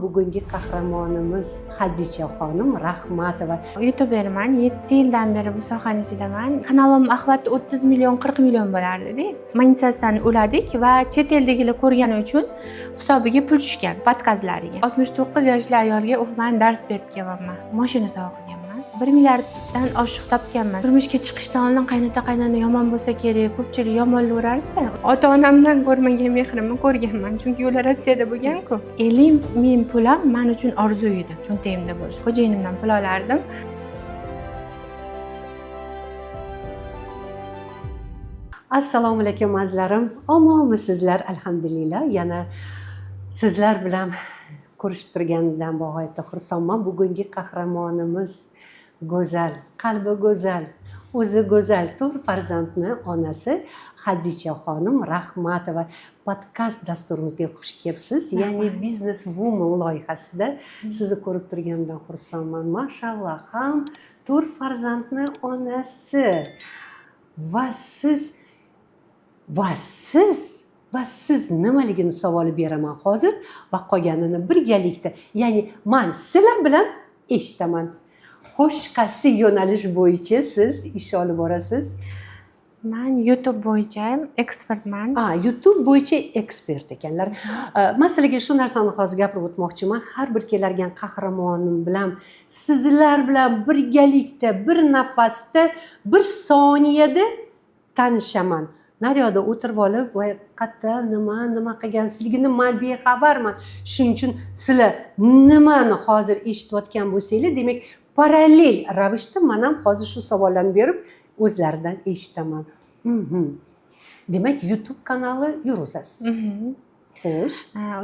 Bugungi qahramonimiz Hadicha xonim Rahmatova. YouTuberman, 7 yildan beri bu sohaning ichidaman. Kanalim oqibatda 30 million 40 million bo'lardi-da. Monetizatsiyani uladik va chet eldagilar ko'rgani uchun hisobiga pul tushgan podkastlariga. 69 yoshli ayolga offline dars berib kelyapman. Mashina sovg'a qilganman. 1 milliarddan oshiq topganman. Turmushga chiqishdan oldin qaynota-qaynona yomon bo'lsa kerak, ko'pchilik yomonlaverardi. Ota-onamdan ko'rmagan mehrimni ko'rganman, chunki ular Rossiyada bo'lgan-ku. 50 ming pulam men uchun orzu edi, cho'ntagimda bo'lish. Xo'jayinimdan pul olardim. Assalomu alaykum azizlarim. Omonmisizlar? Alhamdulillah. Yana sizlar bilan ko'rishib turganimdan bag'oyatda xursandman. Bugungi qahramonimiz go'zal, qalbi go'zal, o'zi go'zal 4 farzandni onasi Hadicha xonim Rahmatova. Podkast dasturimizga xush kelibsiz. Ya'ni Business Woman loyihasida sizni ko'rib turganimdan xursandman. Mashalloh, ham 4 farzandni onasi va siz nimaligini savol beraman hozir va qolganini birgalikda, ya'ni men sizlar bilan eshitaman. Xo'sh, qaysi yo'nalish bo'yicha siz ish olib borasiz? Men YouTube bo'yicha ekspertman. YouTube bo'yicha ekspert ekanlar. Masalaga shu narsani hozir gapirib o'tmoqchiman. Har bir keladigan qahramonim bilan sizlar bilan birgalikda, bir nafasda, bir soniyada tanishaman. Naryoqda o'tirib olib, voy qayerda nima qilgansizligini men bexabarman. Shuning uchun sizlar nimani hozir eshitayotgan bo'lsanglar, demak parallel ravishda men ham hozir shu savollarni berib o'zlaridan eshitaman. Demak, YouTube kanali yuritasiz. Xo'sh.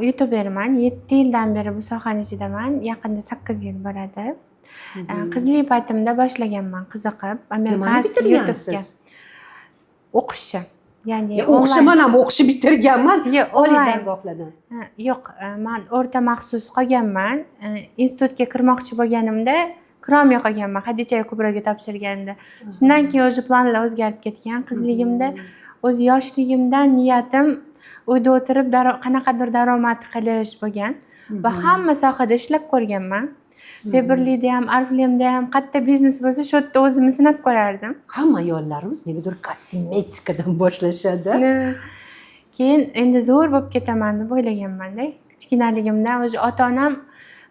YouTuberman, 7 yildan beri bu sohaning ichidaman. Yaqinda 8 yil bo'ladi. Qizlik paytimda boshlaganman qiziqib. Nimani bitirgansiz? O'qishni. Ya'ni o'qishman ham o'qishni bitirganman. Oliy dargohlardan. Yo'q, men o'rta maxsus qolganman. Institutga kirmoqchi bo'lganimda kirolmay qolganman. Hadichaga ko'proq topshirganda. Shundan keyin o'zi planlar o'zgarib ketgan. Qizligimda o'z yoshligimdan niyatim uyda o'tirib qanaqadir daromad qilish bo'lgan va hamma sohada ishlab ko'rganman. Feberlikda ham, Arflemda ham qayerda biznes bo'lsa, shu yerda o'zimni sinab ko'rardim. Hamma ayollarimiz negadir kosmetikadan boshlashadi. Keyin endi zo'r bo'lib ketaman deb o'ylaganman-da. Kichkinaligimdan o'zi ota-onam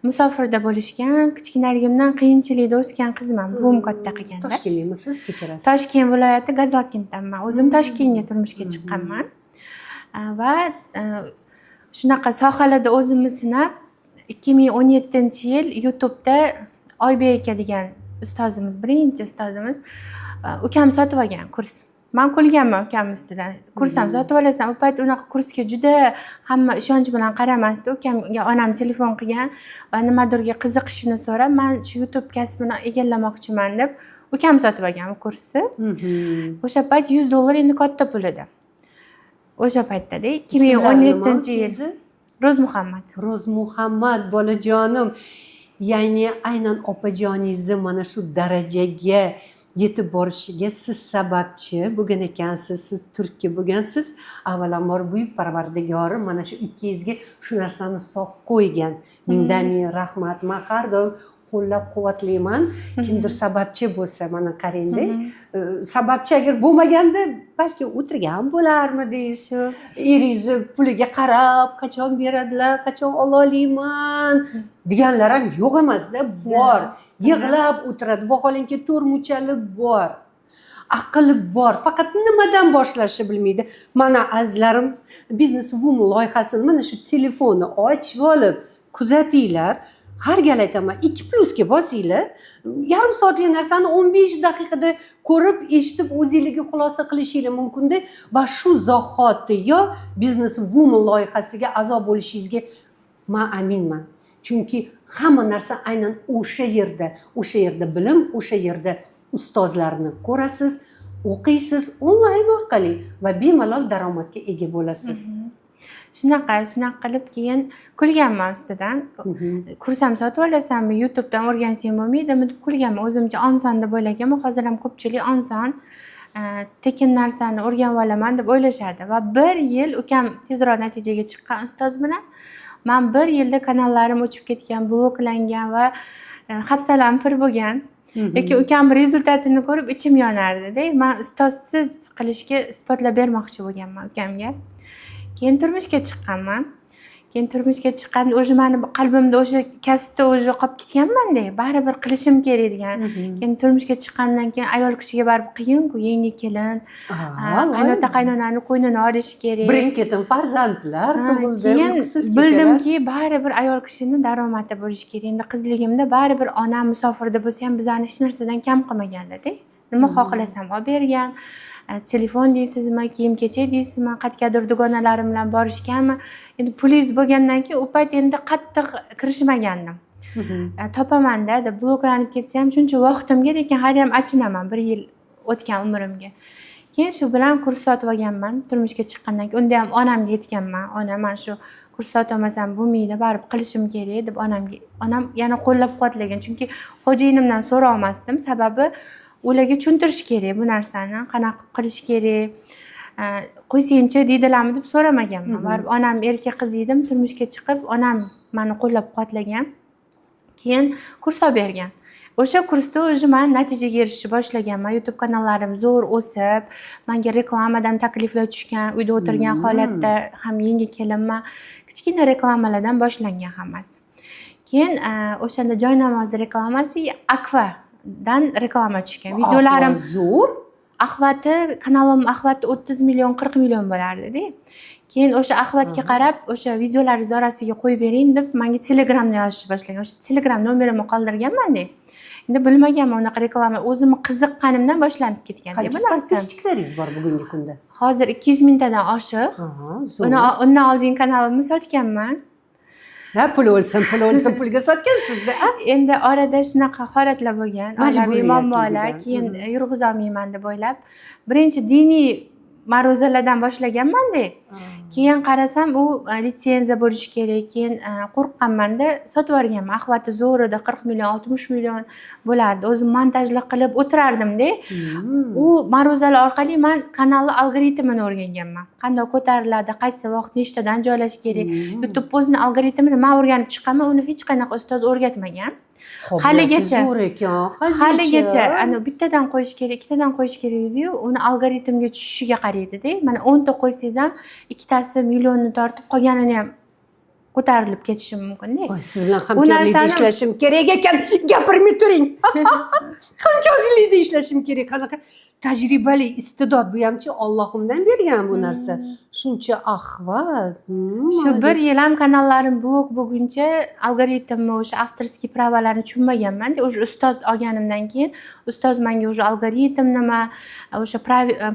musofirda bo'lishgan, kichkinaligimdan qiyinchilikda o'sgan qizman. Buvim katta qilganda. Toshkentlikmisiz? Kechirasiz. Toshkent viloyati Gazalkentdanman. O'zim Toshkentga turmushga chiqqanman. Va shunaqa sohalarda o'zimni sinab 2017-yil YouTube'da Oybek aka degan ustozimiz, birinchi ustozimiz, ukam sotib olgan kurs. Men kulganman ukam ustidan. Kurs ham sotib olasan. U payt unaqa kursga juda hamma ishonch bilan qaramasdi. Ukamga onam telefon qilgan va nimadirga qiziqishini so'rab, men shu YouTube kasbini egallamoqchiman deb ukam sotib olgan u kursni. O'sha payt $100 endi katta pul edi. O'sha paytda 2017-yil. Ro'zmuhammad bolajonim. Ya'ni aynan opajoningizni mana shu darajaga yetib borishiga siz sababchi bo'lgan ekansiz. Siz turtki bo'lgansiz. Avvalambor buyuk Parvardigori mana shu ikkingizga shu narsani sog' qo'ygan. Mingdan ming rahmat. Men har doim qo'llab-quvvatlayman. Kimdir sababchi bo'lsa, mana qarangda. Sababchi agar bo'lmaganda balki o'tirgan bo'larmidingiz. Eringizni puliga qarab, qachon beradilar, qachon ola olmayman deganlar ham yo'q emasda, bor. Yig'lab o'tiradi, vaholanki to'rmuchali bor. Aqli bor, faqat nimadan boshlashni bilmaydi. Mana azizlarim, Business Woman loyihasini mana shu telefonni ochib olib kuzatinglar. Har gal aytaman, 2+ ga bosinglar. Yarim soatlik narsani 15 daqiqada ko'rib, eshitib, o'zingizga xulosa qilishingiz mumkin-da va shu zahoti yo Business Woman loyihasiga a'zo bo'lishingizga men aminman. Chunki hamma narsa aynan o'sha yerda bilim, o'sha yerda ustozlarni ko'rasiz, o'qiysiz onlayn orqali va bemalol daromadga ega bo'lasiz. Shunaqa qilib keyin kulganman ustidan. Kurs ham sotib olasanmi, YouTube'dan o'rgansang bo'lmaydimi deb kulganman. O'zimcha oson deb o'ylaganman. Hozir ham ko'pchilik oson tekin narsani o'rganib olaman deb o'ylashadi va 1 yil ukam tezroq natijaga chiqqan ustoz bilan men bir yilda kanallarim o'chib ketgan, bloklangan va hafsalam pir bo'lgan. Lekin ukamni rezultatini ko'rib ichim yonardi-da. Men ustozsiz qilishga isbotlab bermoqchi bo'lganman ukamga. Keyin turmushga chiqqanman. Keyin turmushga chiqqanda o'zi meni qalbimda o'sha kasbda o'zi qolib ketganman-da, baribir qilishim kerak degan. Keyin turmushga chiqqandan keyin ayol kishiga baribir qiyin-ku, yangi kelin, qaynota qaynonani qo'ynini olish kerak. Birin-ketin farzandlar tug'ildi, uyqusiz kechalar. Bildimki, baribir ayol kishini daromadi bo'lishi kerak. Endi qizligimda baribir onam musofirda bo'lsa ham bizani hech narsadan kam qilmaganlar-da. Nima xohlasam olib bergan. Telefon deysizmi, kiyim-kechak deysizmi, qayergadir dugonalarim bilan borishganmi. Endi pulingiz bo'lgandan keyin u payt endi qattiq kirishmagandim. Topaman-da, deb bloklanib ketsa ham shuncha vaqtimga, lekin hali ham achinaman 1 yil o'tgan umrimga. Keyin shu bilan kurs sotib olganman turmushga chiqqandan keyin. Unda ham onamga aytganman. Ona, men shu kurs sotib olmasam bo'lmaydi, baribir qilishim kerak deb onam yana qo'llab-quvvatlagan. Chunki xo'jayinimdan so'ra olmasdim, sababi ularga tushuntirish kerak bu narsani, qanaqa qilish kerak. Qo'ysangchi deydilarmi deb so'ramaganman. Baribir onam erkak qiz edim, turmushga chiqib onam meni qo'llab-quvvatlagan. Keyin kurs olib bergan. O'sha kursda o'zi men natijaga erishishni boshlaganman. YouTube kanallarim zo'r o'sib, menga reklamadan takliflar tushgan, uyda o'tirgan holatda ham yangi kelinman. Kichkina reklamalardan boshlangan hammasi. Keyin o'shanda joy namozi reklamasi Akva dan reklama tushgan. Videolarim zo'r. kanalim Ahvatda 30 million, 40 million bo'lardi-da. Keyin o'sha Ahvatga qarab, o'sha videolaringiz orasiga qo'yib bering deb menga Telegramda yozishni boshlagan. O'sha Telegram nomerimni qoldirganman-da. Endi bilmaganman unaqa reklama, o'zim qiziqqanimdan boshlanib ketgan. Qancha podpischiklaringiz bor bugungi kunda? Hozir 200 mingtadan oshiq. Undan oldin kanalimni sotganman. Pul o'lsin, pulga sotgansiz-da. Endi orada shunaqa holatlar bo'lgan, oilaviy muammolar, keyin yurg'izolmayman deb o'ylab, birinchi diniy ma'ruzalardan boshlaganman-da. Keyin qarasam u litsenziya bo'lishi kerak. Keyin qo'rqqanman-da, sotib yuborganman. Ahvati zo'r edi, 40 million, 60 million bo'lardi. O'zim montajlik qilib o'tirardim-da. U ma'ruzalar orqali men kanalni algoritmini o'rganganman. Qanday ko'tariladi, qaysi vaqt nechtadan joylash kerak. YouTube o'zining algoritmini men o'rganib chiqqanman, uni hech qanaqa ustoz o'rgatmagan. Haligacha zo'r ekan, haligacha ana bittadan qo'yish kerak, ikkitadan qo'yish kerak edi-yu, uni algoritmga tushishiga qaraydi-da. Mana 10 ta qo'ysangiz ham ikkitasi millionni tortib, qolganini ham ko'tarilib ketishi mumkin-da. Siz bilan hamkorlikda ishlashim kerak ekan, gapirmay turing. Hamkorlikda ishlashim kerak. Qanaqa tajribali iste'dod bu hamchi Allohimdan bergan bu narsa. Shuncha Ahvat. Shu 1 yil ham kanallarim blok bo'lguncha algoritmni o'sha avtorskiy pravalarni tushunmaganman-da. O'sha ustoz olganimdan keyin ustoz menga o'sha algoritm nima, o'sha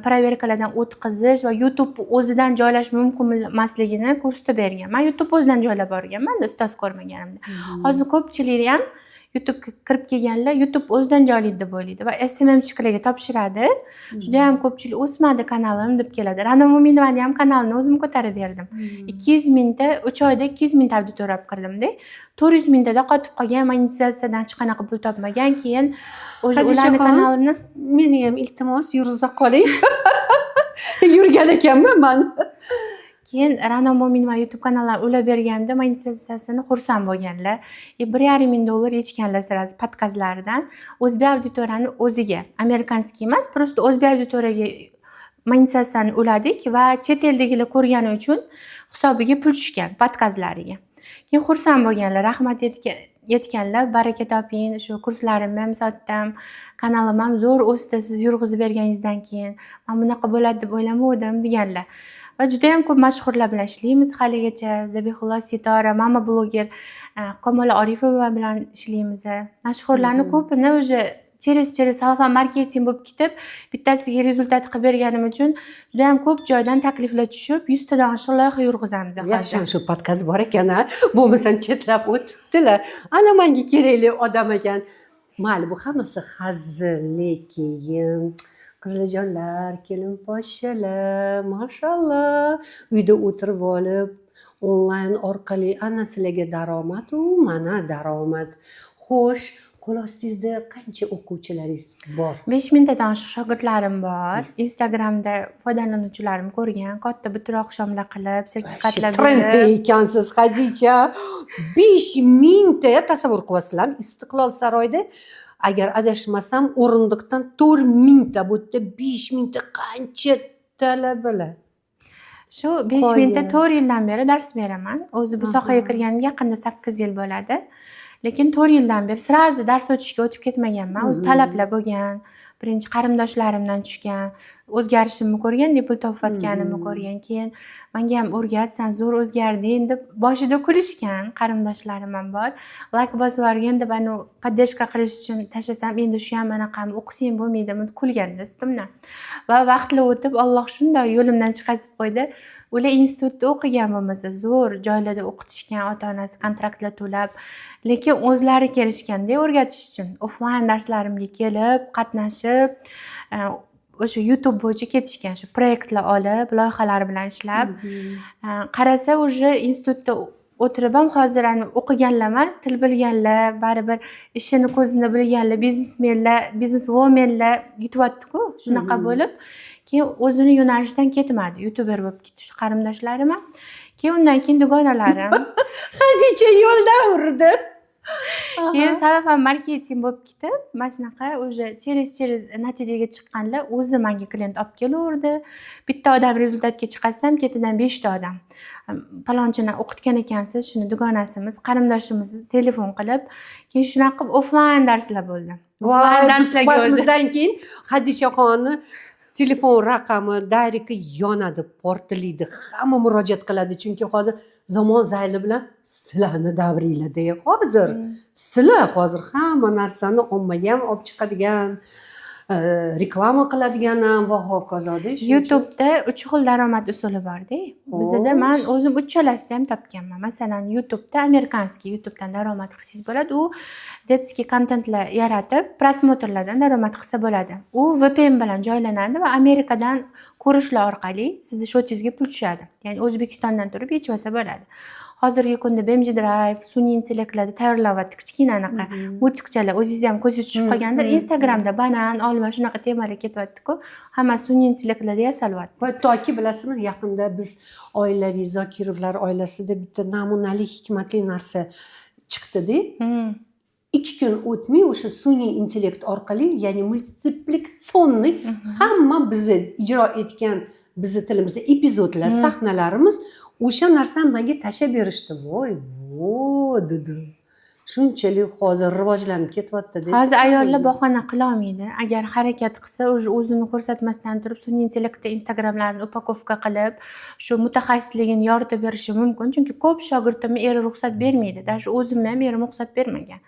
proverkalardan o'tkazish va YouTube o'zidan joylash mumkin emasligini kursda bergan. Men YouTube o'zidan joylab borganman-da, ustoz ko'rmaganimda. Hozir ko'pchilik ham YouTube'ga kirib kelganlar YouTube o'zidan joylaydi deb o'ylaydi va SMMchilarga topshiradi. Juda ham ko'pchilik o'smadi kanalim deb keladi. Ra'no Mo'minovani ham kanalini o'zim ko'tarib berdim. 200 mingta, 3 oyda 200 mingta auditoriya olib kirdim-da. 400 mingtada qotib qolgan, monetizatsiyadan hech qanaqa pul topmagan. Keyin ularning kanalini meni ham iltimos yurg'iza qoling. Yurgan ekanman men. Keyin Ra'no Mo'minova YouTube kanallari ulab berganda monetizatsiyasini xursand bo'lganlar. $1,5 ming yechganlar sirasi podkastlaridan o'zbek auditoriyani o'ziga, amerikanskiy emas, просто o'zbek auditoriyaga monetizatsiyani uladik va chet eldagilar ko'rgani uchun hisobiga pul tushgan podkastlariga. Keyin xursand bo'lganlar, rahmat aytganlar, baraka toping, shu kurslarimni ham sotdim, kanalim ham zo'r o'sdi siz yurg'izib berganingizdan keyin. Men bunaqa bo'ladi deb o'ylamadim deganlar. Va juda ham ko'p mashhurlar bilan ishlaymiz haligacha. Zabihullo Sitora, Mama bloger, Kamola Orifova bilan ishlaymiz. Mashhurlarni ko'pini o'sha через salafan marketing bo'lib ketib, bittasiga rezultat qilib berganim uchun juda ham ko'p joydan takliflar tushib, 100 tadan oshiq loyiha yurg'izamiz. Yaxshi, shu podkast bor ekan, bo'lmasam chetlab o'tibdilar. Ana menga kerakli odam ekan. Mayli, bu hammasi hazil, lekin qizlajonlar, kelin poshshalar, mashallah, uyda o'tirib olib, onlayn orqali ana sizlarga daromad u, mana daromad. Xo'sh, qo'l ostingizda qancha o'quvchilaringiz bor? 5000 oshiq shogirdlarim bor. Instagramda foydalanuvchilarim ko'rgan, katta bitir oqshomlar qilib, sertifikatlar Trendda berib. ekansiz Hadicha. 5000 ta tasavvur qilyapsizlarmi? Istiqlol saroyida agar adashmasam o'rindiqdan 4000 ta, bu yerda 5000 ta qancha talabalar. Shu 5000 ta Qo'yi. 4 yildan beri dars beraman. O'zi bu sohaga kirganimga yaqinda 8 yil bo'ladi. Lekin 4 yildan beri sirazi dars o'tishga o'tib ketmaganman. O'zi talablar bo'lgan. Birinchi qarindoshlarimdan tushgan, o'zgarishimni ko'rgan, pul topayotganimni ko'rgan. Keyin menga ham o'rgat, sen zo'r o'zgarding deb boshida kulishgan qarindoshlarim ham bor. Like bosib yuborgan deb ani podдержка qilish uchun tashlasam, endi shu ham anaqami o'qisang bo'lmaydimi deb kulganda ustimdan. Va vaqtlar o'tib Alloh shunday yo'limdan chiqazib qo'ydi. Ular institutda o'qigan bo'lmasa, zo'r joylarda o'qitishgan, ota-onasi kontraktlar to'lab, lekin o'zlari kelishganda o'rgatish uchun offline darslarimga kelib, qatnashib, o'sha YouTube bo'yicha ketishgan, shu proyektlar olib, loyihalar bilan ishlab, qarasa уже institutda o'tirib ham hozir o'qiganlar emas, til bilganlar, baribir ishini ko'zini bilganlar, biznesmenlar, bizneswomenlar yutyapti-ku, shunaqa bo'lib, keyin o'zini yo'nalishidan ketmadi, youtuber bo'lib ketdi shu qarindoshlarim ham. Keyin undan keyin dugonalarim Hadicha yo'ldan urdi. keyin sarafan marketing bo'lib ketib, mana shunaqa уже через natijaga chiqqanlar o'zi menga klient olib kelaverdi. Bitta odam rezultatga chiqarsam, ketidan 5 ta odam. Palonchini o'qitgan ekansiz, shuni dugonasimiz, qarindoshimiz telefon qilib, keyin shunaqa qilib offline darslar bo'ldi. Voy, bu suhbatimizdan keyin Hadichaxonni telefon raqami dayriki yonadi, portlaydi, hamma murojaat qiladi, chunki hozir zamon zayli bilan sizlarni davringlarda hozir sizlar hozir hamma narsani ommaga ham olib chiqadigan, reklama qiladigan ham va hokazoda. YouTube'da 3 xil daromad usuli bor-da. Bizda men o'zim uchalasida ham topganman. Masalan, YouTube'da amerikanskiy YouTube'dan daromad qilsangiz bo'ladi. U detskiy kontentlar yaratib, prosmotrlardan daromad qilsa bo'ladi. U VPN bilan joylanadi va Amerikadan ko'rishlar orqali sizni shotingizga pul tushadi. Ya'ni O'zbekistondan turib yechib olsa bo'ladi. Hozirgi kunda BMG Drive, sun'iy intellektlarda tayyorlayapti kichkina anaqa multikchalar. O'zingiz ham ko'zingiz tushib qolgandir. Instagramda banan, olma shunaqa temalar ketyapti-ku. Hamma sun'iy intellektlarda yasalyapti. Va toki bilasizmi, yaqinda biz oilaviy Zokirovlar oilasida bitta namunali hikmatli narsa chiqdi-da. 2 kun o'tmay o'sha sun'iy intellekt orqali, ya'ni multiplikatsionniy hamma bizni ijro etgan bizni tilimizda epizodlar, sahnalarimiz o'sha narsani menga tashlab berishdi. Voy, dedim. Shunchalik hozir rivojlanib ketyapti-da. Hozir ayollar bahona qila olmaydi. Agar harakat qilsa, o'zini ko'rsatmasdan turib, sun'iy intellektda Instagramlarni upakovka qilib, shu mutaxassisligini yoritib berishi mumkin. Chunki ko'p shogirdimga eri ruxsat bermaydi. Даже o'zimga ham erim ruxsat bermagan.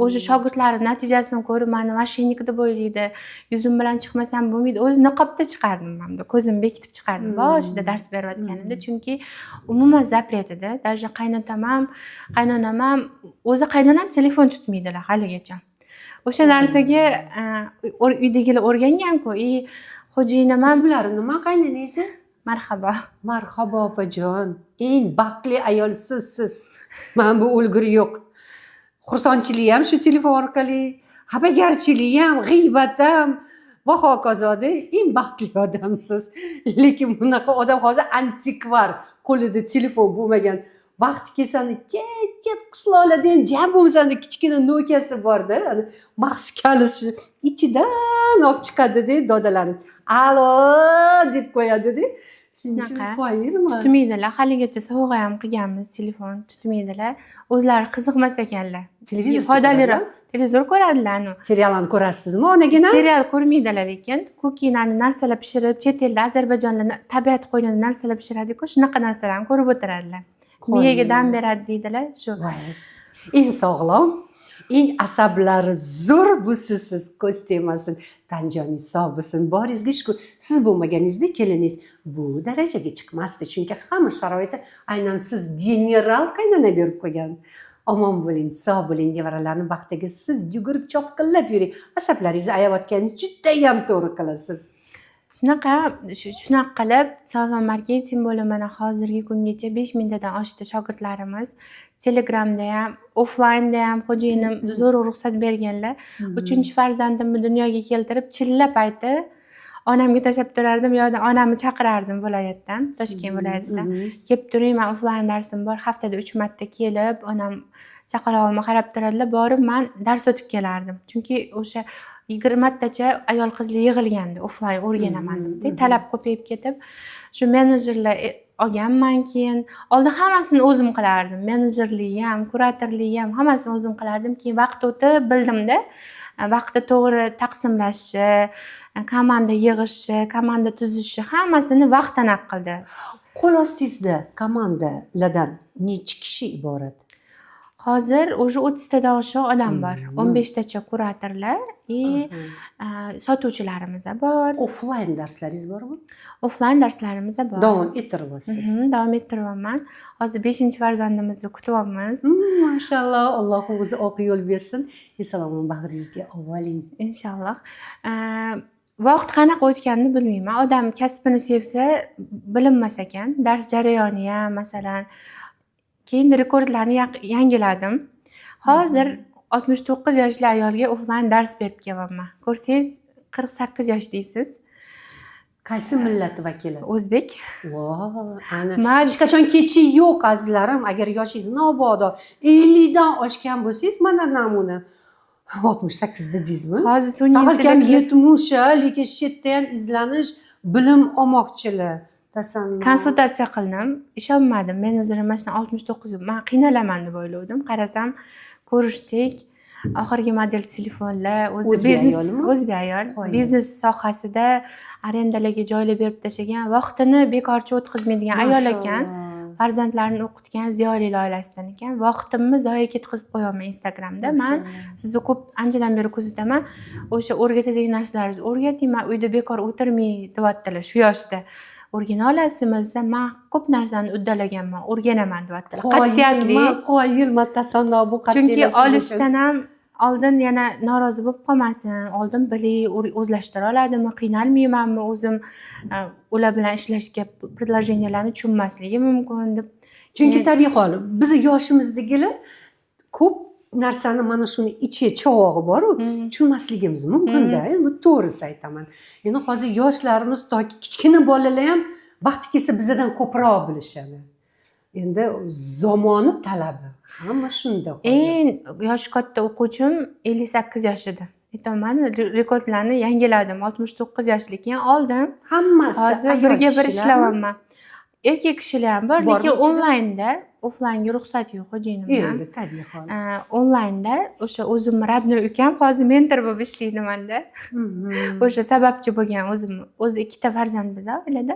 O'sha shogirdlarim natijasini ko'rib, meni mashinik deb o'ylaydi. Yuzim bilan chiqmasam bo'lmaydi. O'zi niqobda chiqardim hamda, ko'zimni bekitib chiqardim boshida dars berayotganimda, chunki umuman zapret edi. Даже qaynonam ham o'zi qaynonam telefon tutmaydilar haligacha. O'sha narsaga uydagilar o'rgangan-ku. Xo'jayinim ham Sizlar nima qaynonangiz? marhabo. Marhabo opajon. Eng baxtli ayol siz. Men bu o'lguri yo'q. Xursandchilik ham shu telefon orqali, xafagarchilik ham, g'iybat ham va hokazoda eng baxtli odamsiz. Lekin bunaqa odam hozir antikvar, qo'lida telefon bo'lmagan. Vaqti kelsani chet qishloqlarda ham jam bo'lmasanda kichkina Nokia'si bor-da, maxsus kalishi ichidan olib chiqadi-da, dodalarni. Alo deb qo'yadi-da. Shunaqa. Qo'yirmi? Tutmaydilar. Haligacha sovg'a ham qilganmiz, telefon tutmaydilar. O'zlari qiziqmas ekanlar. Televizor foydaliroq. Televizor ko'radilar. Seriallarni ko'rasizmi, onagina? Serial ko'rmaydilar, lekin kukinani narsalar pishirib, chet elda Ozarbayjonda tabiat qo'ynida narsalar pishiradi-ku, shunaqa narsalarni ko'rib o'tiradilar. Miyaga dam beradi deydilar, shu. Eng sog'lom, eng asablari zo'r bu siz, ko'z tegmasin, tanjoningiz sog' bo'lsin, boringizga shukur. Siz bo'lmaganingizda keliningiz bu darajaga chiqmasdi, chunki hamma sharoiti aynan siz general qaynona berib qo'ygan. Omon bo'ling, sog' bo'ling, nevaralarning baxtiga siz yugurib cho'qqillab yuring. Asablaringizni ayayotganingiz juda ham to'g'ri qilasiz. Shunaqa qilib, Salman marketing bo'limini hozirgi kungacha 5000 tadan oshdi shogirdlarimiz. Telegramda ham, offlaynda ham xo'jayinim zo'r ruxsat berganlar. 3-farzandimni dunyoga keltirib, chilla payti onamga tashlab turardim, yoki onamni chaqirardim viloyatdan, Toshkent viloyatidan. Kelib turing, men offlayn darsim bor, haftada 3 marta kelib, onam chaqirog'imga qarab turadilar, borib men dars o'tib kelardim. Chunki o'sha 20 tacha ayol qizlar yig'ilgandi, offlayn o'rganaman deb, talab ko'payib ketib, shu menejerlar olganman. Keyin oldin hammasini o'zim qilardim. Menejerlikni ham, kuratorlikni ham hammasini o'zim qilardim. Keyin vaqt o'tib bildimda, vaqtni to'g'ri taqsimlashni, komanda yig'ishni, komanda tuzishi hammasini vaqt aniq qildi. Qo'l ostingizda komandalardan necha kishi iborat? Hozir o'sha 30 tadan oshiq odam bor. 15 tacha kuratorlar sotuvchilarimiz bor. Offlayn darslaringiz bormi? Offlayn darslarimiz bor. Davom ettiryapsiz. Davom ettiryapman. Hozir 5-farzandimizni kutyapmiz. Mashalloh, Alloh o'zi oq yo'l bersin. Salomon bag'ringizga oling. Inshaalloh. Vaqt qanaqa o'tganini bilmayman. Odam kasbini sevsa, bilinmas ekan. Dars jarayoni ham, masalan, keyin rekordlarni yangiladim. Hozir 69 yoshli ayolga offlayn dars berib kelyapman. Ko'rsangiz, 48 yoshdaysiz. Qaysi millat vakili? O'zbek. Ana hech qachon kechi yo'q azizlarim. Agar yoshingiz mabodo 50 dan oshgan bo'lsangiz, mana namuna 68 dedingizmi? Hozir so'nggi Sahalkam 70, lekin shu yerda ham izlanish, bilim olmoqchilar. Konsultatsiya qildim, ishonmadim. Menejerim mana 69, men qiynalaman deb o'yladim. Qarasam, ko'rishdik. Oxirgi model telefonlar, o'zi biznes, o'zbek ayol, biznes sohasida arendalarga joylar berib tashlagan, vaqtini bekorchi o'tkazmaydigan ayol ekan. Farzandlarini o'qitgan ziyolilar oilasidan ekan. Vaqtimni zoya ketkazib qo'yaman Instagramda. Men sizni ko'p anchadan beri kuzataman. O'sha o'rgatadigan narsalaringizni o'rgating, men uyda bekor o'tirmay deyaptilar shu yoshda. O'rgana olasizmi? Men ko'p narsani uddalaganman, o'rganaman deyaptilar. Qat'iyatli. Qoyil matasanno bu qat'iyatli. Chunki olishdan ham oldin yana norozi bo'lib qolmasin. Oldin biling, o'zlashtira oladimi, qiynalmaymanmi o'zim ular bilan ishlashga, предложениyalarni tushunmasligi mumkin deb. Chunki tabiiy hol, biz yoshimizdagilar ko'p narsani mana shuni ichi chavog'i bor-ku, tushunmasligimiz mumkin-da. Bu to'g'risi aytaman. Endi hozir yoshlarimiz toki kichkina bolalar ham vaqti kelsa bizdan ko'proq bilishadi. Endi zamoni talabi. Hamma shunda hozir. Eng yoshi katta o'quvchim 58 yoshida. Aytaman, rekordlarni yangiladim. 69 yoshli keyin oldim. Hammasi hozir birga bir ishlayapman. Erkak kishilar ham bor, lekin onlaynda, offlaynga ruxsat yo'q xo'jayinimdan. Endi tabiiy hol. Onlaynda o'sha o'zim radnoy ukam hozir mentor bo'lib ishlaydi-manda. O'sha sababchi bo'lgan o'zi 2 ta farzandimiz oilada.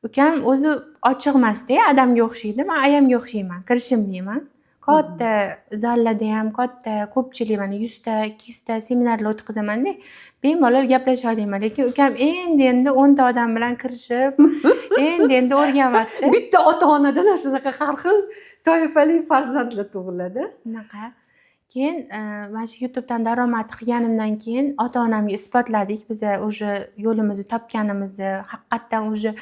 Ukam o'zi ochiq emas-da, adamga o'xshaydi. Men ayamga o'xshayman, kirishimliman. Katta zallarda ham katta ko'pchilik mana 100 ta, 200 ta seminarlar o'tkazaman-da. Bemalol gaplasha olaman, lekin ukam endi 10 ta odam bilan kirishib, endi o'rganyapti. Bitta ota-onadan shunaqa har xil toifali farzandlar tug'iladi. Shunaqa. Keyin mana shu YouTubedan daromad qilganimdan keyin ota-onamga isbotladik. Biz o'sha yo'limizni topganimizni, haqiqatan o'sha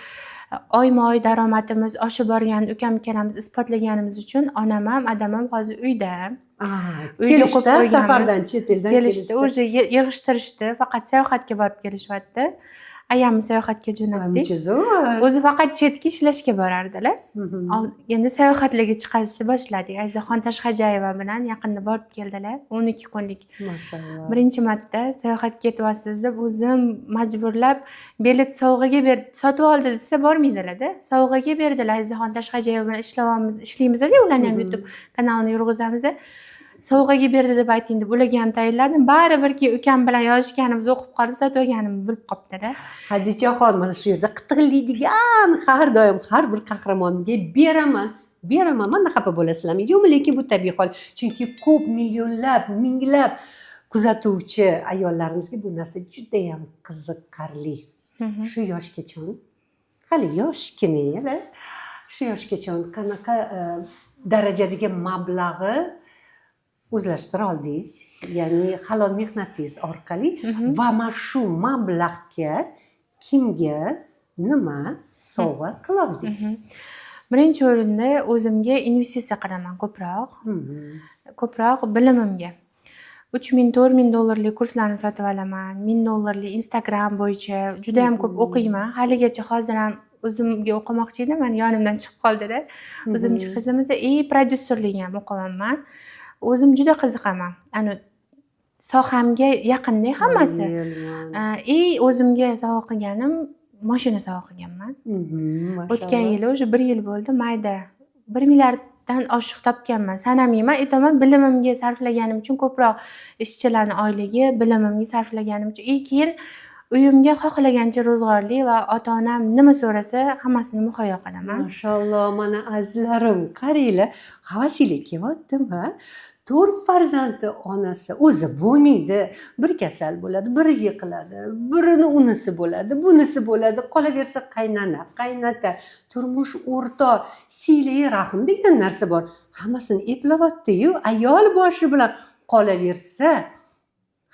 oyma-oy daromadimiz oshib borgan ukam ikkalamiz isbotlaganimiz uchun onam ham, adam ham hozir uyda. Kelishdi, safardan, chet eldan kelishdi. O'sha yig'ishtirishdi, faqat sayohatga borib kelishibdi. Ayamni sayohatga jo'natdik. O'zi faqat chetga ishlashga borardilar. Endi sayohatlarga chiqarishni boshladik. Azizaxon Tashxajayeva bilan yaqinda borib keldilar. 12 kunlik. Mashalloh. Birinchi marta sayohatga ketyapsiz deb o'zim majburlab bilet sovg'aga berdi. Sotib oldi desa bormaydilar-da. Sovg'aga berdilar. Azizaxon Tashxajayeva bilan ishlaymiz-da, ularni ham YouTube kanalini yurg'izamiz. Sovg'aga berdi deb ayting deb ularga ham tayinladim. Baribirki ukam bilan yozishganimiz o'qib qolib, sotib olganimni bilib qopdi-da. Hadichaxon mana shu yerda qitig'laydigan har doim har bir qahramonga beraman. Mana xafa bo'lasizlarmi? Yo'qmi, lekin bu tabiiy hol. Chunki ko'p millionlab, minglab kuzatuvchi ayollarimizga bu narsa juda ham qiziqarli. Shu yoshgacha, hali yoshgina, shu yoshgacha qanaqa darajadagi mablag'i o'zlashtira oldingiz, ya'ni halol mehnatingiz orqali va mana shu mablag'ga kimga nima sovg'a qila oldingiz? birinchi o'rinda o'zimga investitsiya qilaman ko'proq bilimimga. 3000 4000 dollarlik kurslarni sotib olaman, 1000 dollarlik Instagram bo'yicha juda ham ko'p o'qiyman. Haligacha hozir ham o'zimga o'qimoqchi edim, mana yonimdan chiqib qoldida. O'zimcha qizimiz prodyuserlik ham o'qiyapman. O'zim juda qiziqaman. Ana sohamga yaqinda hammasi. O'zimga sovg'a qilganim mashina sovg'a qilganman. O'tgan yili o'sha 1 yil bo'ldi, mayda 1 milliarddan oshiq topganman. Sanamayman, aytaman bilimimga sarflaganim uchun ko'proq ishchilarning oyligi, bilimimga sarflaganim uchun. Keyin uyimga xohlagancha ro'zg'orli va ota-onam nima so'rasa hammasini muhayyo qilaman. Mashalloh, mana azizlarim, qaranglar, havasinglar kelyaptimi? 4 farzandni onasi o'zi bo'lmaydi. Bir kasal bo'ladi, biri yiqiladi, birini unisi bo'ladi, bunisi bo'ladi. Qolaversa qaynana, qaynota, turmush o'rtoq, siyli rahim degan narsa bor. Hammasini eplayapti-yu, ayol boshi bilan qolaversa,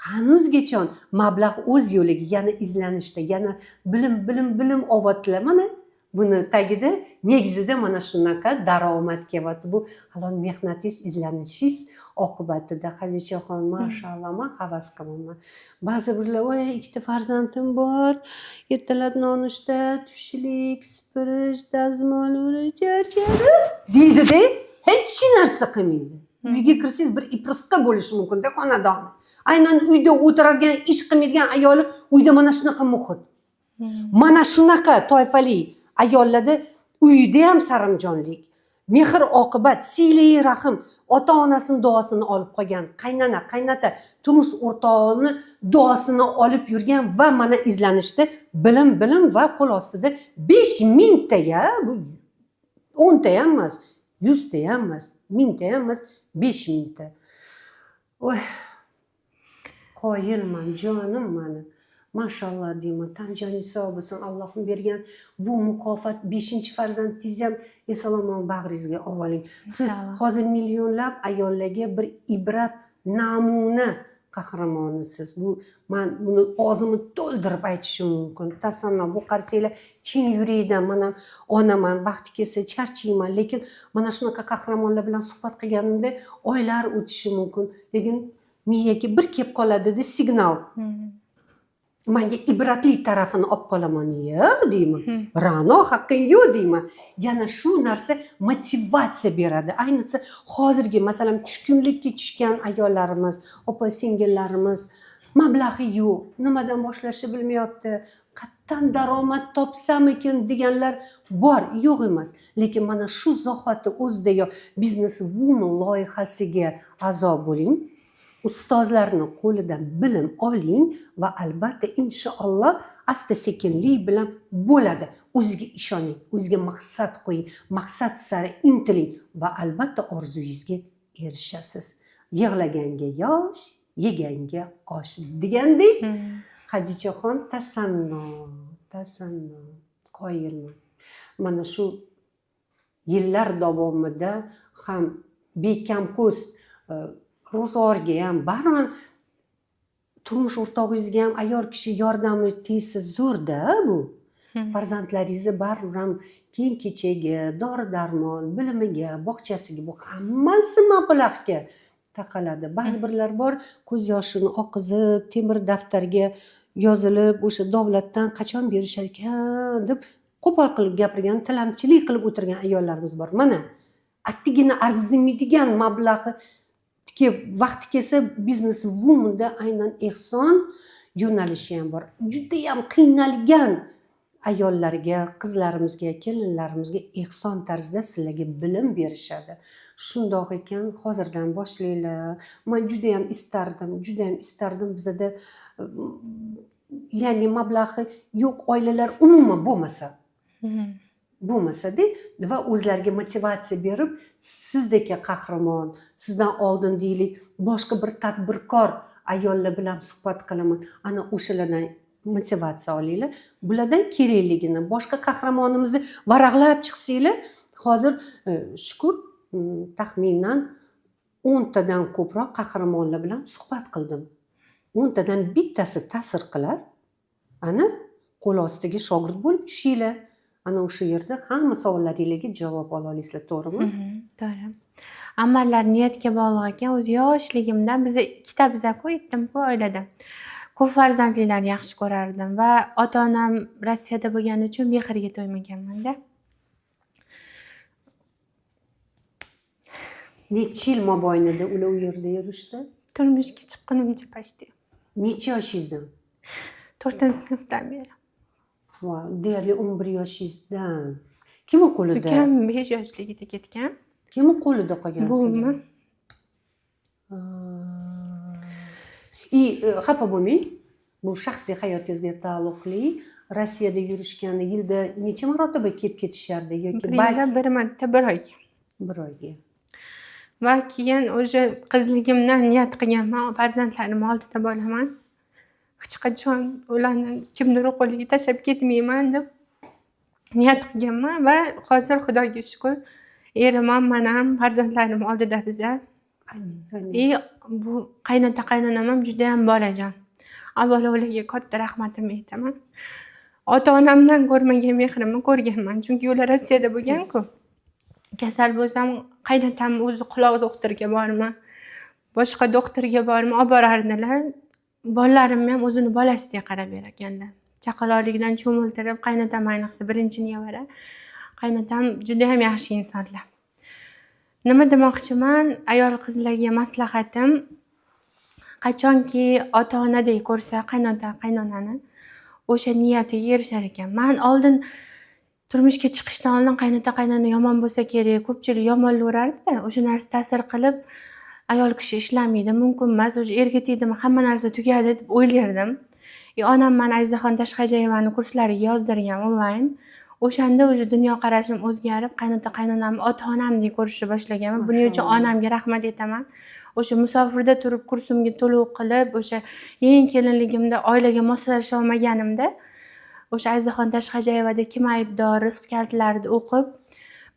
hanuzgacha mablag' o'z yo'liga yana izlanishda, yana bilim olyaptilar. Mana buni tagida negizida mana shunaqa daromad kelyapti. Bu halol mehnatingiz, izlanishingiz oqibatida. Hadichaxon, mashalloh, men havas qilaman. Ba'zi birlar, voy, 2ta farzandim bor, ertalab nonushta, tushlik, supurish, dazmol urish, charchadim deydi-da, hech narsa qilmaydi. Uyga kirsangiz bir ipriska bo'lishi mumkin-da, xonadoni. Aynan uyda o'tiradigan, ish qilmaydigan ayoli uyda mana shunaqa muhit. Mana shunaqa toifali ayollarda uyda ham sarimjonlik, mehr oqibat, siyli rahim, ota-onasining duosini olib qolgan, qaynana, qaynota, turmush o'rtog'ini duosini olib yurgan va mana izlanishda bilim va qo'l ostida 5000 ta ya, bu 10 ta ham emas, 100 ta ham emas, 1000 ta ham emas, 5000 ta. Voy, qoyilman, jonim mani. Mashalloh deyman, tan joningiz sog' bo'lsin, Allohning bergan bu mukofot 5-farzandingiz ham esalomon bag'ringizga oling. Siz hozir millionlab ayollarga bir ibrat, namuna qahramonisiz. Bu men buni og'zimni to'ldirib aytishim mumkin. Tasanno, bu qarsanglar chin yurakdan mana onaman, vaqti kelsa charchayman, lekin mana shunaqa qahramonlar bilan suhbat qilganimda oylar o'tishi mumkin. Lekin miyaga bir kelib qoladi-da signal. Menga ibratli tarafini olib qolaman-ya deyman. Ra'no haqqing yo'q deyman. Yana shu narsa motivatsiya beradi. Ayniqsa hozirgi masalan tushkunlikka tushgan ayollarimiz, opa-singillarimiz mablag'i yo'q, nimadan boshlashni bilmayapti, qayerdan daromad topsamikin deganlar bor, yo'q emas. Lekin mana shu zahoti o'zida Business Woman loyihasiga a'zo bo'ling. Ustozlarning qo'lidan bilim oling va albatta inshaalloh asta-sekinlik bilan bo'ladi. O'zingizga ishoning, o'zingizga maqsad qo'ying, maqsad sari intiling va albatta orzuyingizga erishasiz. Yig'laganga yosh, yeganga osh degandek. Hadichaxon, tasanno, qoyilman. Mana shu yillar davomida ham bekam ko'z ro'zg'orga ham, baribir turmush o'rtog'ingizga ham ayol kishi yordami tegsa zo'rda bu. Farzandlaringizni baribir ham kiyim-kechagiga, dori-darmon, bilimiga, bog'chasiga, bu hammasi mablag'ga taqaladi. Ba'zi birlar bor, ko'z yoshini oqizib, temir daftarga yozilib, o'sha davlatdan qachon berishar ekan deb qo'pol qilib gapirgan, tilamchilik qilib o'tirgan ayollarimiz bor. Mana attigina arzimaydigan mablag'i vaqti kelsa Business Woman'da aynan ehson yo'nalishi ham bor. Juda ham qiynalgan ayollarga, qizlarimizga, kelinlarimizga ehson tarzida sizlarga bilim berishadi. Shundoq ekan, hozirdan boshlanglar. Men juda ham istardim bizada ya'ni mablag'i yo'q oilalar umuman bo'lmasa-da va o'zlariga motivatsiya berib, sizdagi qahramon, sizdan oldin deylik, boshqa bir tadbirkor ayollar bilan suhbat qilaman. Ana o'shalardan motivatsiya olinglar. Bulardan kerakligini, boshqa qahramonimizni varaqlab chiqsanglar, hozir shukur taxminan 10 tadan ko'proq qahramonlar bilan suhbat qildim. 10 tadan bittasi ta'sir qilar. Ana qo'l ostiga shogird bo'lib tushinglar. ana o'sha yerda hamma savollaringizga javob ola olasizlar, to'g'rimi? To'g'ri. Amallar niyatga bog'liq ekan. O'zi yoshligimdan biza ikkita biza-ku, yettim-ku oilada. Ko'p farzandlilarni yaxshi ko'rardim va ota-onam Rossiyada bo'lgani uchun mehrga to'ymaganman-da. Necha yil mobaynida ular u yerda yurishdi? Turmushga chiqqunimcha pashti. Necha yoshingizdan? 4-sinfdan beri. Voy, deyarli 11 yoshingizdan. Kimni qo'lida? Ukam 5 yoshligida ketgan. Kimni qo'lida qolgan Buvimmi? Xafa bo'lmang. Bu shaxsiy hayotingizga taalluqli. Rossiyada yurishganda yilda necha marotaba kelib ketishardi yoki Yilda bir marta, bir oyga. bir oyga? Va keyin o'sha qizligimdan niyat qilganman, farzandlarim oldida bo'laman. Hech qachon ularni kimdir qo'liga tashlab ketmayman deb niyat qilganman va hozir Xudoga shukr, erim ham, men ham farzandlarim oldida biza. Amin. Bu qaynonam ham juda ham bolajon. Avvalo ularga katta rahmatimni aytaman. Ota-onamdan ko'rmagan mehrimni ko'rganman, chunki ular Rossiyada bo'lgan-ku. Kasal bo'lsam, qaynotam o'zi quloq doktoriga borma, boshqa doktorga borma olib borardilar. Bolalarimni ham o'zini bolasiga qarab berganlar. Chaqaloqlikdan cho'miltirib, qaynotam ayniqsa birinchi nevara. Qaynotam juda ham yaxshi insonlar. Nima demoqchiman? Ayol qizlarga maslahatim, qachonki ota-onadek ko'rsa qaynonani, o'sha niyatiga erishar ekan. Men oldin turmushga chiqishdan oldin qaynona yomon bo'lsa kerak, ko'pchilik yomonlayverardi-da, o'sha narsa ta'sir qilib, ayol kishi ishlamaydi, mumkin emas, o'sha erga tegdimi hamma narsa tugadi deb o'ylardim. Onam meni Ayzaxon Tashqajayevani kurslariga yozdirgan onlayn. O'shanda o'sha dunyoqarashim o'zgarib, qaynonamni ota-onamdek ko'rishni boshlaganman. Buning uchun onamga rahmat aytaman. O'sha musofirda turib kursimga to'lov qilib, o'sha yangi kelinligimda oilaga moslasha olmaganimda, o'sha Ayzaxon Tashqajayevada Kim aybdor, rizq kaltlarida o'qib,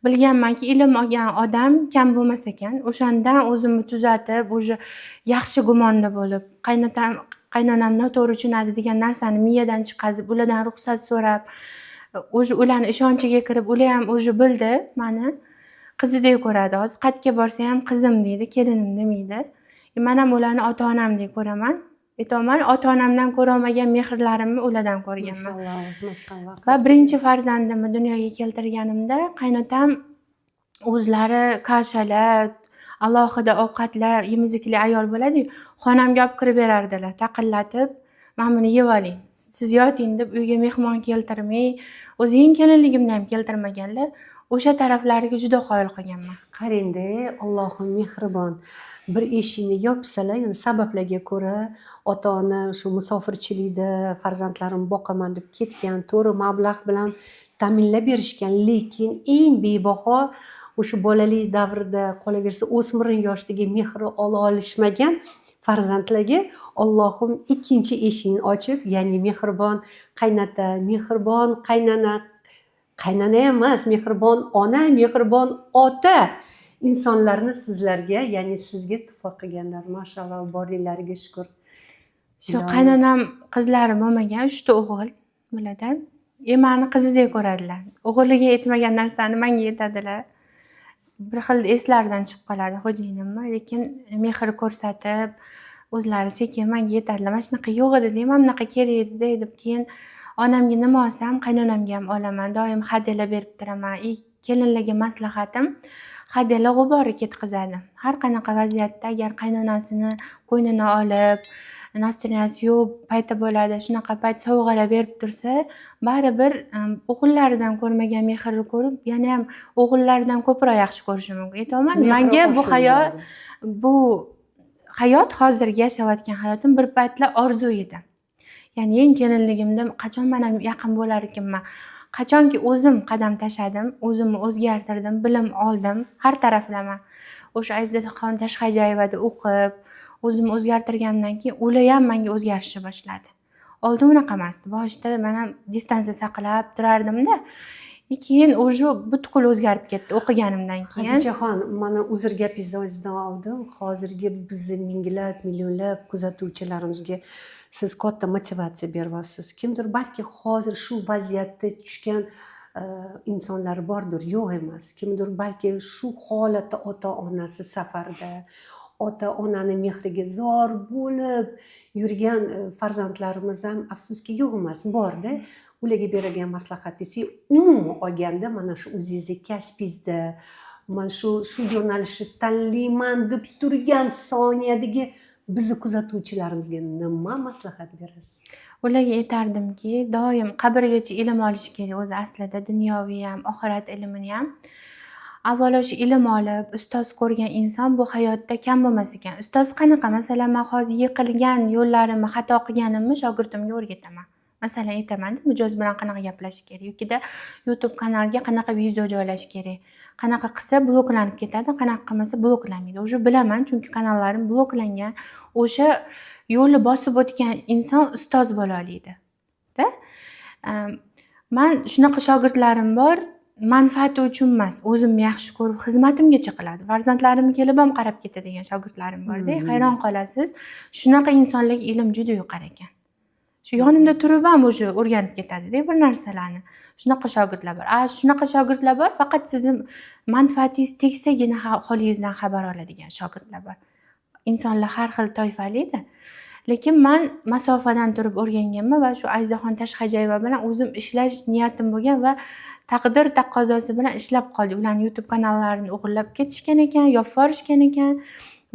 bilganmanki, ilm olgan odam kam bo'lmas ekan. O'shandan o'zimni tuzatib, o'sha yaxshi gumonda bo'lib, qaynonam noto'g'ri tushunadi degan narsani miyadan chiqazib, ulardan ruxsat so'rab, o'sha ularning ishonchiga kirib, ular ham o'sha bildi, meni qizidek ko'radi. Hozir qayerga borsa ham qizim deydi, kelinim demaydi. Men ham ularni ota-onamdek ko'raman. Aytaman, ota-onamdan ko'ra olmagan mehrlarimni ulardan ko'rganman. Mashalloh. Va birinchi farzandimni dunyoga keltirganimda qaynotam o'zlari kashalar, alohida ovqatlar, yemizikli ayol bo'ladi-yu, xonamga olib kirib berardilar, taqillatib, "Men buni yeb oling, siz yoting" deb uyga mehmon keltirmay, o'zing kelinligimda ham keltirmaganlar. O'sha taraflariga juda qoyil qolganman. Qarang-da, Allohim mehribon. Bir eshikni yopsalar, ya'ni sabablarga ko'ra ota-ona shu musofirchilikda farzandlarimni boqaman deb ketgan, to'g'ri mablag' bilan ta'minlab berishgan, lekin eng bebaho o'sha bolalik davrida qolaversa o'smir yoshdagi mehri ola olishmagan farzandlarga Allohim ikkinchi eshikni ochib, ya'ni mehribon qaynota, mehribon qaynona emas, mehribon ona, mehribon ota insonlarni sizlarga, ya'ni sizga tuhfa qilganlar. Mashalloh, borliklariga shukr. Shu qaynonam qizlari bo'lmagan, 3 ta o'g'il bo'ladi. Meni qizidek ko'radilar. O'g'liga yetmagan narsani menga yetadilar. Bir xil eslaridan chiqib qoladi xo'jayinimni, lekin mehr ko'rsatib, o'zlari sekin menga yetadilar. Mana shunaqa yo'q edi, deyman, bunaqa kerak edi deb keyin onamga nima olsam, qaynonamga ham olaman. Doim hadyalar berib turaman. Kelinlarga maslahatim, hadyalar g'uborni ketkazadi. Har qanaqa vaziyatda agar qaynonasini qo'ynini olib, nasriyasi yo'q payti bo'ladi, shunaqa payt sovg'alar berib tursa, baribir o'g'illaridan ko'rmagan mehrni ko'rib, yana ham o'g'illaridan ko'proq yaxshi ko'rishi mumkin. Aytaman, menga bu hayot hozirgi yashayotgan hayotim bir paytlar orzu edi. Ya'ni eng kelinligimda qachon men ham yaqin bo'lar ekanman. Qachonki o'zim qadam tashladim, o'zimni o'zgartirdim, bilim oldim, har taraflama. O'sha Ayzaxon Tashqajayevada o'qib, o'zimni o'zgartirgandan keyin ular ham menga o'zgarishni boshladi. Oldin unaqa emasdi. Boshida men ham distansiya saqlab turardim-da. Keyin o'sha butkul o'zgarib ketdi o'qiganimdan keyin. Hadichaxon, mana uzr gapingizdan oldim. Hozirgi bizni minglab, millionlab kuzatuvchilarimizga siz katta motivatsiya beryapsiz. Kimdir balki hozir shu vaziyatda tushgan insonlar bordir, yo'q emas. Kimdir balki shu holatda ota-onasi safarda, ota-onani mehriga zor bo'lib yurgan farzandlarimiz ham afsuski yo'q emas, borda. Ularga beradigan maslahatingiz umuman olganda mana shu o'zingizni kasbingizda, mana shu yo'nalishni tanlayman deb turgan soniyadagi bizni kuzatuvchilarimizga nima maslahat berasiz? Ularga aytardimki, doim qabrgacha ilm olish kerak o'zi aslida, dunyoviy ham, oxirat ilmini ham. Avvalo shu ilm olib, ustoz ko'rgan inson bu hayotda kam bo'lmas ekan. Ustoz qanaqa? Masalan, men hozir yiqilgan yo'llarimni, xato qilganimni shogirdimga o'rgataman. Masalan, aytaman-da, mijoz bilan qanaqa gaplash kerak yokida YouTube kanaliga qanaqa video joylash kerak. Qanaqa qilsa bloklanib ketadi, qanaqa qilmasa bloklanmaydi. O'sha bilaman, chunki kanallarim bloklangan. O'sha yo'lni bosib o'tgan inson ustoz bo'la oladi. Men shunaqa shogirdlarim bor, manfaati uchun emas, o'zimni yaxshi ko'rib xizmatimgacha qiladi. Farzandlarim kelib ham qarab ketadigan shogirdlarim bor-da, hayron qolasiz. Shunaqa insonlarga ilm juda yuqar ekan. Shu yonimda turib ham o'sha o'rganib ketadi-da bir narsalarni. Shunaqa shogirdlar bor. Shunaqa shogirdlar bor, faqat sizning manfaatingiz tegsagina holingizdan xabar oladigan shogirdlar bor. Insonlar har xil toifali-da. Lekin men masofadan turib o'rganganman va shu Azizaxon Tashxajayeva bilan o'zim ishlash niyatim bo'lgan va taqdir taqozosi bilan ishlab qoldik. Ularning YouTube kanallarini o'g'irlab ketishgan ekan, yopib yuborishgan ekan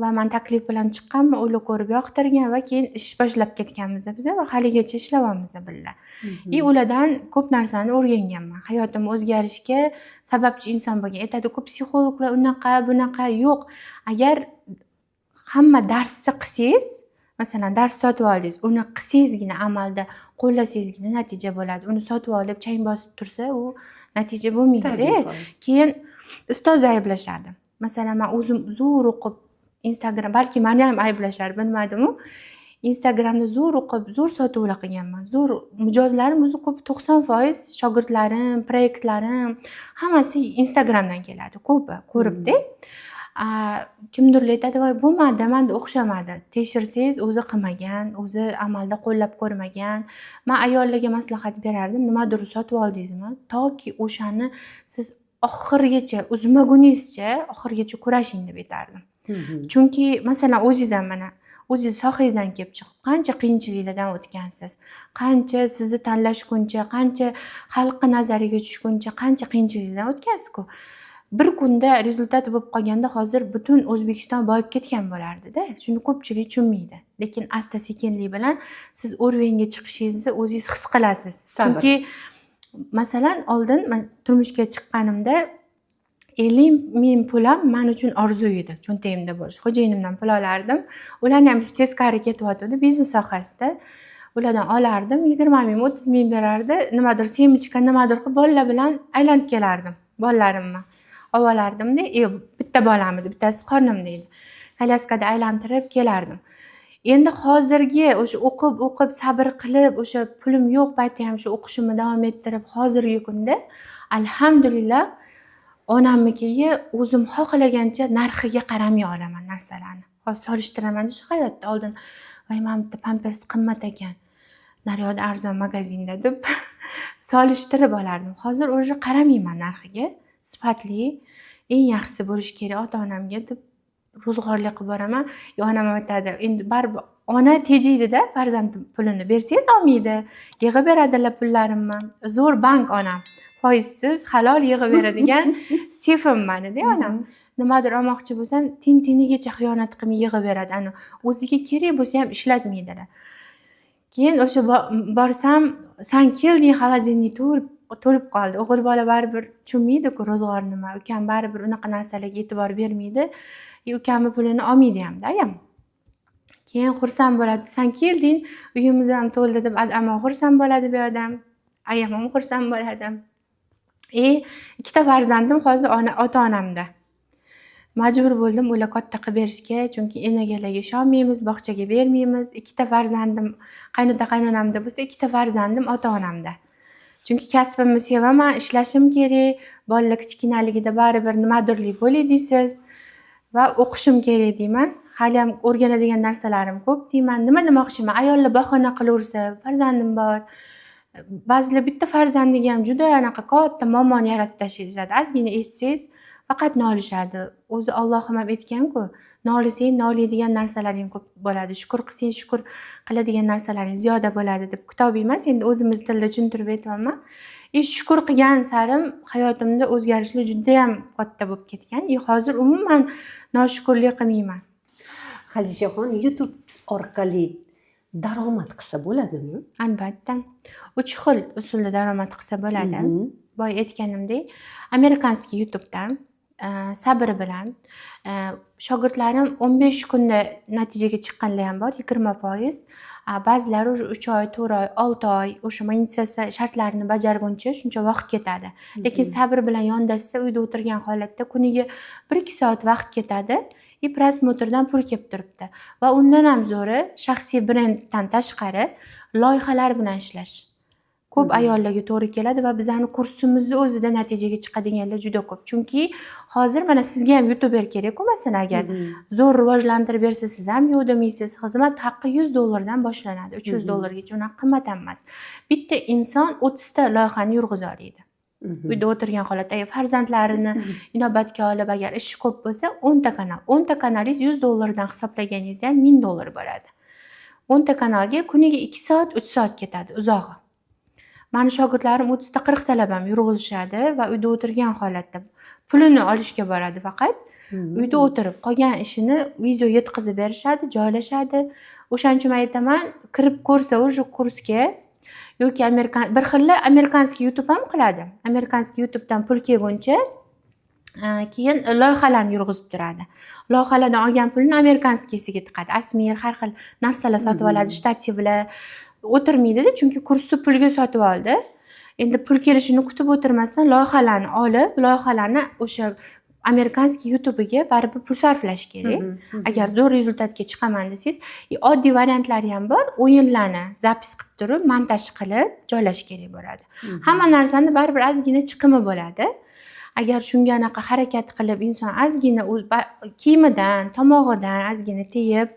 va men taklif bilan chiqqanman, ular ko'rib yoqtirgan va keyin ish boshlab ketganmiz biz va haligacha ishlayapmiz birga. Ulardan ko'p narsani o'rganganman. Hayotim o'zgarishga sababchi inson bo'lgan. Aytadi-ku, psixologlar unaqa, bunaqa yo'q. Agar hamma darsni qilsangiz, masalan, dars sotib oldingiz, uni qilsangizgina amalda qo'llasangizgina natija bo'ladi. Uni sotib olib, chang bosib tursa, u natija bo'lmaydi. Keyin ustozlar ayblashadi. Masalan, men o'zim zo'r o'qib Instagram, balki meni ham ayblashar, bilmadim-u. Instagramda zo'r o'qib, zo'r sotuvlar qilganman. Zo'r mijozlarim o'zi ko'p, 90% shogirdlarim, proyektlarim hammasi Instagramdan keladi. Ko'pi ko'ribdi. Kimdir aytadi, "Voy, bo'lmadi, menda o'xshamadi." Tekshirsangiz, o'zi qilmagan, o'zi amalda qo'llab ko'rmagan. Men ayollarga maslahat berardim, nimadir sotib oldingizmi, toki o'shani siz oxirigacha, uzmaguningizcha oxirigacha kurashing deb aytardim. Chunki masalan, o'zingiz ham mana o'zingiz sohangizdan kelib chiqib, qancha qiyinchiliklardan o'tgansiz, qancha sizni tanlashguncha, qancha xalqning nazariga tushguncha, qancha qiyinchiliklardan o'tgansiz-ku. Bir kunda rezultat bo'lib qolganda hozir butun O'zbekiston boyib ketgan bo'lardi-da. Shuni ko'pchilik tushunmaydi. Lekin asta-sekinlik bilan siz o'rvenga chiqishingizni o'zingiz his qilasiz. Chunki masalan, oldin men turmushga chiqqanimda 50 ming pulim men uchun orzu edi, cho'ntagimda bo'lish. Xo'jayinimdan pul olardim. Ularni ham teskari ketyapti biznes sohasida. Ulardan olardim, 20 ming, 30 ming berardi. Nimadir semichka, nimadir qilib bolalar bilan aylanib kelardim. Bolalarimni ovalardimda, bitta bolam edi, bittasi qornimda edi. Kolyaskada aylantirib kelardim. Endi hozirgi o'sha o'qib sabr qilib, o'sha pulim yo'q payti ham shu o'qishimni davom ettirib, hozirgi kunda alhamdulillah onamnikiga o'zim xohlagancha narxiga qaramay olaman narsalarni. Hozir solishtiraman shu hayotda. Oldin voy, men bitta pampers qimmat ekan, naryoqda arzon magazinda deb solishtirib olardim. Hozir o'sha qaramayman narxiga. Sifatli, eng yaxshisi bo'lish kerak ota-onamga deb ro'zg'orli qilib boraman. Onam aytadi, endi baribir ona tejiydi-da, farzand pulini bersangiz olmaydi. Yig'ib beradilar pullarimni. Zo'r bank onam. Foizsiz, halol yig'ib beradigan sefim meni-da onam. Nimadir olmoqchi bo'lsam, tin-tinigacha xiyonat qilmay yig'ib beradi. Ana o'ziga kerak bo'lsa ham ishlatmaydilar. Keyin o'sha borsam, "Sen kelding, xalazinni to'lib qoldi." O'g'il bola baribir tushunmaydi-ku ro'zg'or nima. Ukam baribir unaqa narsalarga e'tibor bermaydi. Ukamni pulini olmaydi ham-da, ayam. Keyin xursand bo'ladi. "Sen kelding, uyimiz ham to'ldi" deb ammo xursand bo'ladi bu odam. Ayam ham xursand bo'ladi. Ikkita farzandim hozir ota-onamda. Majbur bo'ldim ular katta qilib berishga, chunki enagalarga ishonmaymiz, bog'chaga bermaymiz. Ikkita farzandim qaynota-qaynonamda bo'lsa, ikkita farzandim ota-onamda. Chunki kasbimni sevaman, ishlashim kerak, bolalar kichkinaligida baribir nimadirlik bo'lay deysiz va o'qishim kerak deyman. Hali ham o'rganadigan narsalarim ko'p deyman. Nima demoqchiman? Ayollar bahona qilaversa, farzandim bor, ba'zilar bitta farzandiga ham juda anaqa katta muammoni yaratib tashlayishadi. Ozgina eshitsangiz faqat nolishadi. O'zi Allohim ham aytgan-ku, nolisang noliydigan narsalaring ko'p bo'ladi. Shukr qilsang shukr qiladigan narsalaring ziyoda bo'ladi deb kitob emas, endi o'zimiz tilda tushuntirib aytyapman. Shukr qilgan sarim hayotimda o'zgarishlar juda ham katta bo'lib ketgan. Hozir umuman noshukrlik qilmayman. Xadichaxon, YouTube orqali daromad qilsa bo'ladimi? Albatta. 3 xil usulda daromad qilsa bo'ladi. Boya aytganimdek, amerikanskiy YouTube'dan sabr bilan shogirdlarim 15 kunda natijaga chiqqanlar ham bor, 20%. Ba'zilari 3 oy, 4 oy, 6 oy o'sha monetizatsiya shartlarini bajarguncha shuncha vaqt ketadi. Lekin sabr bilan yondashsa, uyda o'tirgan holatda kuniga 1-2 soat vaqt ketadi. Prosmotrdan pul kelib turibdi. Va undan ham zo'ri shaxsiy brenddan tashqari loyihalar bilan ishlash. Ko'p ayollarga to'g'ri keladi va bizning kursimizni o'zida natijaga chiqadiganlar juda ko'p. Chunki hozir mana sizga ham YouTuber kerak-ku, masalan, agar zo'r rivojlantirib bersa, siz ham yo'q demaysiz. Xizmat haqqi $100 dan boshlanadi, $300 gacha, unaqa qimmat emas. Bitta inson 30 ta loyihani yurg'iza oladi. Uyda o'tirgan holatda farzandlarini inobatga olib, agar ishi ko'p bo'lsa, 10 ta kanal. 10 ta kanalingiz $100 dan hisoblaganingizda ham $1000 bo'ladi. 10 ta kanalga kuniga 2 soat, 3 soat ketadi, uzog'i. Mani shogirdlarim 30 ta 40 talab ham yurg'izishadi va uyda o'tirgan holatda pulini olishga boradi faqat. Uyda o'tirib qolgan ishini video yetkazib berishadi, joylashadi. O'shaning uchun aytaman, kirib ko'rsa o'sha kursga yoki bir xilla amerikanskiy YouTube ham qiladi. Amerikanskiy YouTube'dan pul kelguncha keyin loyihalarni yurg'izib turadi. Loyihalardan olgan pulni amerikanskiysiga tiqadi. Asmir har xil narsalar sotib oladi, shtativlar. O'tirmaydi-da, chunki kursni pulga sotib oldi. Endi pul kelishini kutib o'tirmasdan loyihalarni olib, loyihalarni o'sha amerikanskiy YouTube'ga baribir pul sarflash kerak. Agar zo'r rezultatga chiqaman desangiz, oddiy variantlari ham bor. O'yinlarni zapis qilib turib, montaj qilib joylash kerak bo'ladi. Hamma narsani baribir ozgina chiqimi bo'ladi. Agar shunga anaqa harakat qilib inson ozgina kiyimidan, tomog'idan ozgina teyib,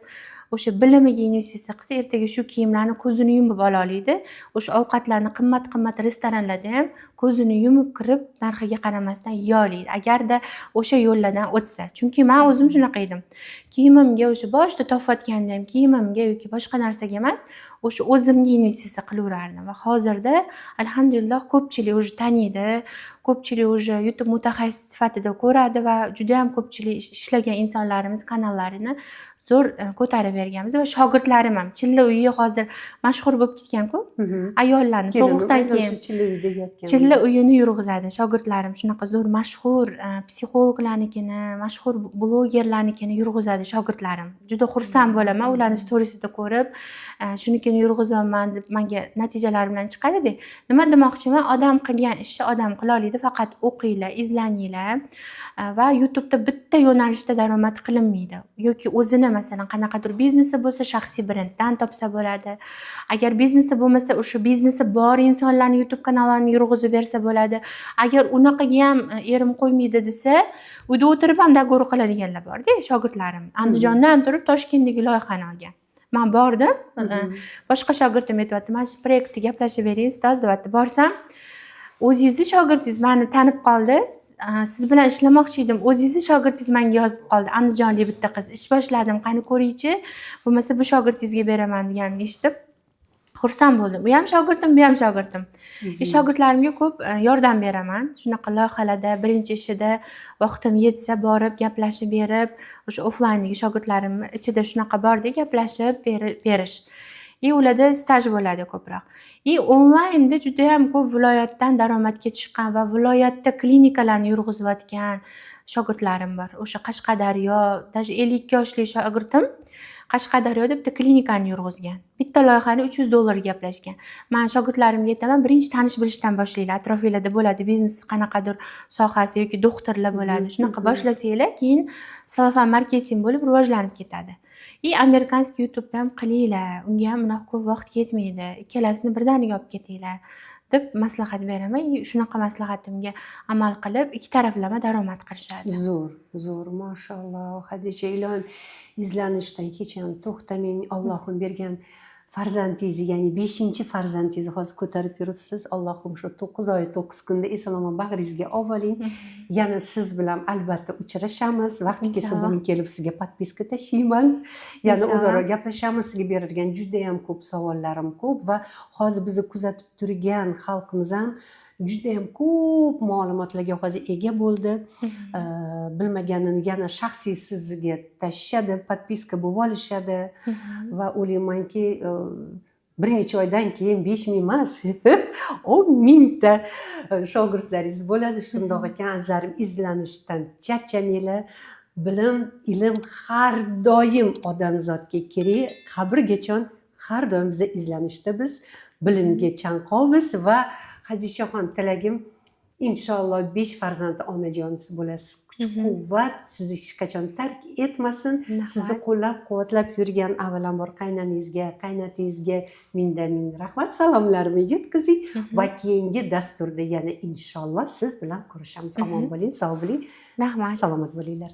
o'sha bilimiga investitsiya qilsa, ertaga shu kiyimlarni ko'zini yumib ola oladi. O'sha ovqatlarni qimmat-qimmat restoranlarda ham ko'zini yumib kirib, narxiga qaramasdan yeya oladi. Agarda o'sha yo'llardan o'tsa. Chunki men o'zim shunaqa edim. Kiyimimga o'sha boshida topayotganda ham kiyimimga yoki boshqa narsaga emas, o'sha o'zimga investitsiya qilaverardim. Va hozirda alhamdulillah ko'pchilik o'zi taniydi. Ko'pchilik o'zi YouTube mutaxassis sifatida ko'radi va juda ham ko'pchilik ishlagan insonlarimiz kanallarini zo'r ko'tarib berganmiz va shogirdlarim ham Chilla uyi hozir mashhur bo'lib ketgan-ku. Ayollarni tug'uqdan keyin Chilla uyini yurg'izadi. Shogirdlarim shunaqa zo'r mashhur psixologlarnikini, mashhur blogerlarnikini yurg'izadi shogirdlarim. Juda xursand bo'laman ularning storiesida ko'rib, shunikini yurg'izaman deb menga natijalar bilan chiqadi-da. Nima demoqchiman? Odam qilgan ishni odam qila oladi, faqat o'qinglar, izlaninglar va YouTube'da bitta yo'nalishda daromad qilinmaydi. Yoki o'zini masalan qanaqadir biznesi bo'lsa, shaxsiy brenddan topsa bo'ladi. Agar biznesi bo'lmasa, o'sha biznesi bor insonlarning YouTube kanalarini yurg'izib bersa bo'ladi. Agar unaqaga ham erim qo'ymaydi desa, uyda o'tirib ham dogovor qiladiganlar bor-da, shogirdlarim. Andijondan turib Toshkentdagi loyihani olgan. Men bordim, boshqa shogirdim aytibdi, "Mana shu proyektga gaplashib bering, ustoz" debdi. Borsam, o'zingizni shogirdingiz meni tanib qoldi. Siz bilan ishlamoqchi edim. O'zingizni shogirdingiz menga yozib qoldi. Andijonlik bitta qiz. Ish boshladim, qani ko'ringchi. Bo'lmasa bu shogirdingizga beraman deganini eshitib xursand bo'ldim. Bu ham shogirdim, bu ham shogirdim. Shogirdlarimga ko'p yordam beraman. Shunaqa loyihalarda birinchi ishida vaqtim yetsa borib gaplashib berib, o'sha offlayndagi shogirdlarim ichida shunaqa borda gaplashib berish. Ularda staj bo'ladi ko'proq. Onlaynda juda ham ko'p viloyatdan daromadga chiqqan va viloyatda klinikalarni yurg'izayotgan shogirdlarim bor. O'sha Qashqadaryo, даже 52 yoshli shogirdim Qashqadaryoda bitta klinikani yurg'izgan. Bitta loyihani $300 gaplashgan. Men shogirdlarimga aytaman, birinchi tanish bilishdan boshlaylar. Atrofingizda bo'ladi biznes qanaqadir sohasi yoki doktorlar bo'ladi. Shunaqa boshlasanglar, keyin salafan marketing bo'lib rivojlanib ketadi. Amerikanskiy YouTube ham qilinglar. Unga ham unaqa ko'p vaqt ketmaydi. Ikkalasini birdaniga olib ketinglar deb maslahat beraman. Shunaqa maslahatimga amal qilib, ikki taraflama daromad qilishadi. Zo'r, mashalloh. Hadicha, ilohim izlanishdan hech ham to'xtamang. Allohim bergan farzandingizni, ya'ni 5-farzandingizni hozir ko'tarib yuribsiz. Allohim shu 9 oy 9 kunda eson-omon bag'ringizga olib oling. Yana siz bilan albatta uchrashamiz. Vaqti kelsa Inshaalloh. bugun kelib sizga podpiska tashlayman. Yana Inshaalloh. o'zaro gaplashamiz. Sizga berilgan juda ham ko'p savollarim ko'p va hozir bizni kuzatib turgan xalqimiz ham juda ham ko'p ma'lumotlarga hozir ega bo'ldi. Bilmaganini yana shaxsiy sizga tashishadi, podpiska bo'lib olishadi va o'ylaymanki bir necha oydan keyin 5000 emas 10 000 ta shogirdlaringiz bo'ladi. Shundoq ekan azizlarim, izlanishdan charchamanglar. Bilim, ilm har doim odamzodga kerak. Qabrgacha har doim biza izlanishda biz bilimga chanqovmiz va Hadishaxon tilagim inshaalloh 5 farzandli onajonisi bo'lasiz. Kuch-quvvat sizni hech qachon tark etmasin. Sizni qo'llab-quvvatlab yurgan avvalambor qaynanangizga, qaynatingizga ming rahmat salomlarimni yetkazing va keyingi dasturda yana inshaalloh siz bilan ko'rishamiz. Omon bo'ling, sog' bo'ling, Rahmat. salomat bo'linglar.